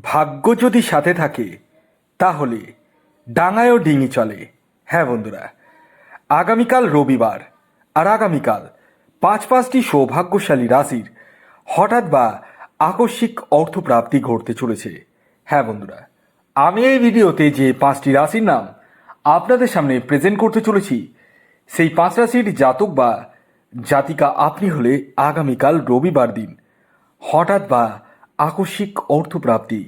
ভাগ্য যদি সাথে থাকে তাহলে ডাঙায়ও ডিঙি চলে। হ্যাঁ বন্ধুরা, আগামীকাল রবিবার, আর আগামীকাল পাঁচটি সৌভাগ্যশালী রাশির হঠাৎ বা আকস্মিক অর্থপ্রাপ্তি ঘটতে চলেছে। হ্যাঁ বন্ধুরা, আমি এই ভিডিওতে যে 5টি রাশির নাম আপনাদের সামনে প্রেজেন্ট করতে চলেছি, সেই 5 রাশির জাতক বা জাতিকা আপনি হলে আগামীকাল রবিবার দিন হঠাৎ বা আকস্মিক অর্থপ্রাপ্তি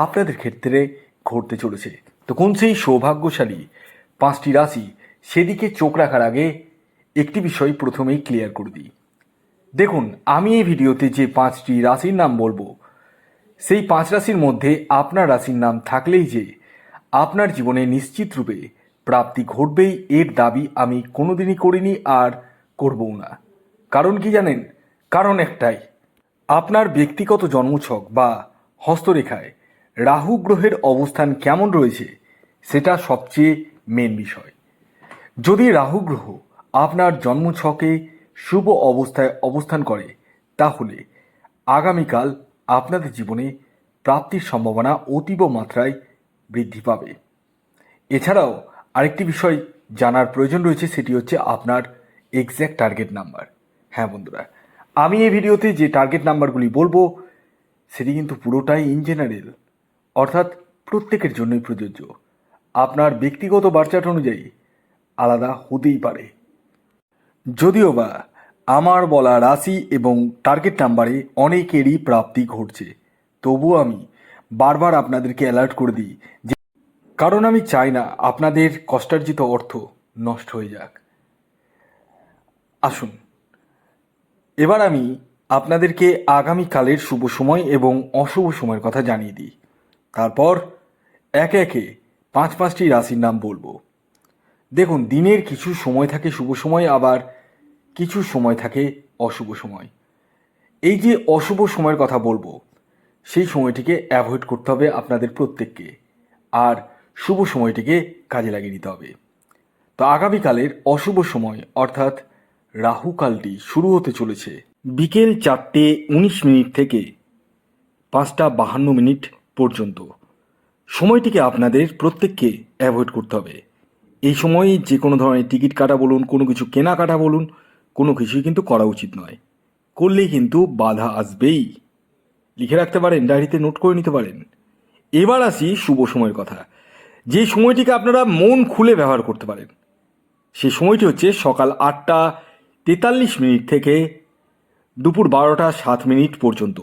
আপনাদের ক্ষেত্রে ঘটতে চলেছে। তো কোন সেই সৌভাগ্যশালী 5টি রাশি, সেদিকে চোখ রাখার আগে একটি বিষয় প্রথমেই ক্লিয়ার করে দিই। দেখুন, আমি এই ভিডিওতে যে 5টি রাশির নাম বলবো, সেই 5 রাশির মধ্যে আপনার রাশির নাম থাকলেই যে আপনার জীবনে নিশ্চিত রূপে প্রাপ্তি ঘটবেই, এর দাবি আমি কোনোদিনই করিনি আর করবও না। কারণ কি জানেন? কারণ একটাই, আপনার ব্যক্তিগত জন্মছক বা হস্তরেখায় রাহু গ্রহের অবস্থান কেমন রয়েছে সেটা সবচেয়ে মেন বিষয়। যদি রাহু গ্রহ আপনার জন্মছকে শুভ অবস্থায় অবস্থান করে, তাহলে আগামীকাল আপনাদের জীবনে প্রাপ্তির সম্ভাবনা অতীব মাত্রায় বৃদ্ধি পাবে। এছাড়াও আরেকটি বিষয় জানার প্রয়োজন রয়েছে, সেটি হচ্ছে আপনার এক্স্যাক্ট টার্গেট নাম্বার। হ্যাঁ বন্ধুরা, আমি এই ভিডিওতে যে টার্গেট নাম্বারগুলি বলবো সেটি কিন্তু পুরোটাই ইন জেনারেল, অর্থাৎ প্রত্যেকের জন্যই প্রযোজ্য। আপনার ব্যক্তিগত বার্চার্ট অনুযায়ী আলাদা হতেই পারে। যদিও বা আমার বলা রাশি এবং টার্গেট নাম্বারে অনেকেরই প্রাপ্তি ঘটছে, তবুও আমি বারবার আপনাদেরকে অ্যালার্ট করে দিই, যে কারণ আমি চাই না আপনাদের কষ্টার্জিত অর্থ নষ্ট হয়ে যাক। আসুন, এবার আমি আপনাদেরকে আগামীকালের শুভ সময় এবং অশুভ সময়ের কথা জানিয়ে দিই। তারপর একে একে 5টি রাশির নাম বলবো। দেখুন, দিনের কিছু সময় থাকে শুভ সময়, আবার কিছু সময় থাকে অশুভ সময়। এই যে অশুভ সময়ের কথা বলবো, সেই সময়টিকে অ্যাভয়েড করতে হবে আপনাদের প্রত্যেককে, আর শুভ সময়টিকে কাজে লাগিয়ে নিতে হবে। তো আগামীকালের অশুভ সময় অর্থাৎ রাহুকালটি শুরু হতে চলেছে বিকেল 4:19 থেকে 5:52 পর্যন্ত। সময়টিকে আপনাদের প্রত্যেককে অ্যাভয়েড করতে হবে। এই সময়ে যে কোনো ধরনের টিকিট কাটা বলুন, কোনো কিছু কেনাকাটা বলুন, কোনো কিছুই কিন্তু করা উচিত নয়। করলেই কিন্তু বাধা আসবেই। লিখে রাখতে পারেন, ডায়েরিতে নোট করে নিতে পারেন। এবার আসি শুভ সময়ের কথা, যে সময়টিকে আপনারা মন খুলে ব্যবহার করতে পারেন। সেই সময়টি হচ্ছে সকাল 8:43 থেকে দুপুর 12:07 পর্যন্ত।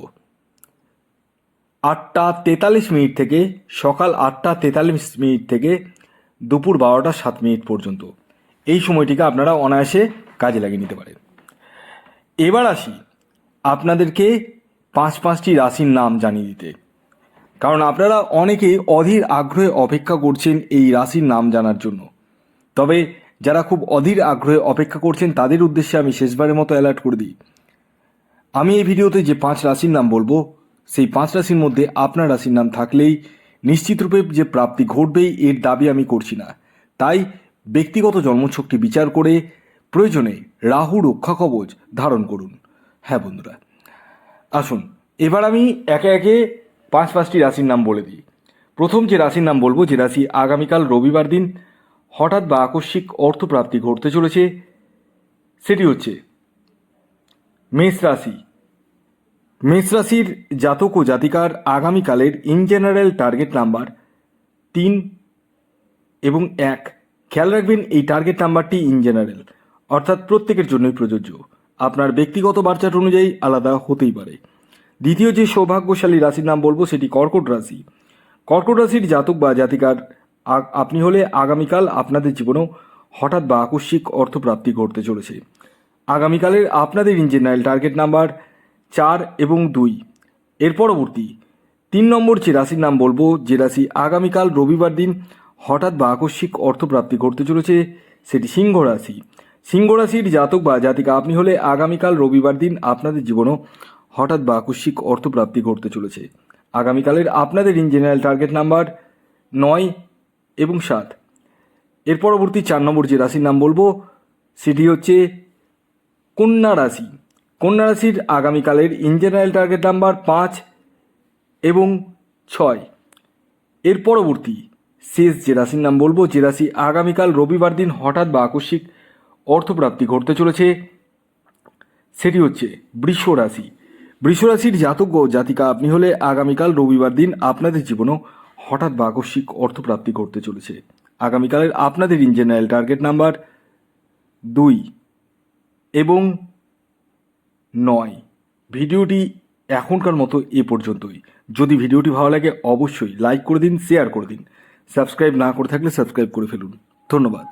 8:43 থেকে সকাল 8:43 থেকে দুপুর 12:07 পর্যন্ত এই সময়টিকে আপনারা অনায়াসে কাজে লাগিয়ে নিতে পারেন। এবার আসি আপনাদেরকে 5টি রাশির নাম জানিয়ে দিতে, কারণ আপনারা অনেকে অধীর আগ্রহে অপেক্ষা করছেন এই রাশির নাম জানার জন্য। তবে যারা খুব অধীর আগ্রহে অপেক্ষা করছেন তাদের উদ্দেশ্যে আমি শেষবারের মতো অ্যালার্ট করে দিই, আমি এই ভিডিওতে যে 5 রাশির নাম বলবো, সেই 5 রাশির মধ্যে আপনার রাশির নাম থাকলেই নিশ্চিতরূপে যে প্রাপ্তি ঘটবেই, এর দাবি আমি করছি না। তাই ব্যক্তিগত জন্মছকটি বিচার করে প্রয়োজনে রাহু রক্ষা কবচ ধারণ করুন। হ্যাঁ বন্ধুরা, আসুন এবার আমি একে একে 5টি রাশির নাম বলে দিই। প্রথম যে রাশির নাম বলবো, যে রাশি আগামীকাল রবিবার দিন হঠাৎ বা আকস্মিক অর্থপ্রাপ্তি ঘটতে চলেছে, সেটি হচ্ছে মেষ রাশি। মেষ রাশির জাতক ও জাতিকার আগামীকালের ইন জেনারেল টার্গেট নাম্বার 3 এবং 1। খেয়াল রাখবেন, এই টার্গেট নাম্বারটি ইন জেনারেল, অর্থাৎ প্রত্যেকের জন্যই প্রযোজ্য। আপনার ব্যক্তিগত বার্চার্ট অনুযায়ী আলাদা হতেই পারে। দ্বিতীয় যে সৌভাগ্যশালী রাশির নাম বলবো, সেটি কর্কট রাশি। কর্কট রাশির জাতক বা জাতিকার আপনি হলে আগামীকাল আপনাদের জীবনেও হঠাৎ বা আকস্মিক অর্থপ্রাপ্তি ঘটতে চলেছে। আগামীকালের আপনাদের ইন জেনারেল টার্গেট নাম্বার 4 এবং 2। এর পরবর্তী 3 নম্বর যে রাশির নাম বলবো, যে রাশি আগামীকাল রবিবার দিন হঠাৎ বা আকস্মিক অর্থপ্রাপ্তি ঘটতে চলেছে, সেটি সিংহ রাশি। সিংহ রাশির জাতক বা জাতিকা আপনি হলে আগামীকাল রবিবার দিন আপনাদের জীবনেও হঠাৎ বা আকস্মিক অর্থপ্রাপ্তি ঘটতে চলেছে। আগামীকালের আপনাদের ইন জেনারেল টার্গেট নাম্বার 9 এবং 7। এর পরবর্তী 4 নম্বর যে রাশির নাম বলবো, সেটি হচ্ছে কন্যা রাশি। কন্যা রাশির আগামীকালের ইন জেনারেল টার্গেট নাম্বার 5 এবং 6, এর পরবর্তী শেষ যে রাশির নাম বলবো, যে রাশি আগামীকাল রবিবার দিন হঠাৎ বা আকস্মিক অর্থপ্রাপ্তি ঘটতে চলেছে, সেটি হচ্ছে বৃষ রাশি। বৃষ রাশির জাতক ও জাতিকা আপনি হলে আগামীকাল রবিবার দিন আপনাদের জীবনেও হঠাৎ বা আকস্মিক অর্থপ্রাপ্তি ঘটতে চলেছে। আগামীকালের আপনাদের ইন জেনারেল টার্গেট নাম্বার 2 এবং 9। ভিডিওটি এখনকার মতো এ পর্যন্তই। যদি ভিডিওটি ভালো লাগে অবশ্যই লাইক করে দিন, শেয়ার করে দিন। সাবস্ক্রাইব না করে থাকলে সাবস্ক্রাইব করে ফেলুন। ধন্যবাদ।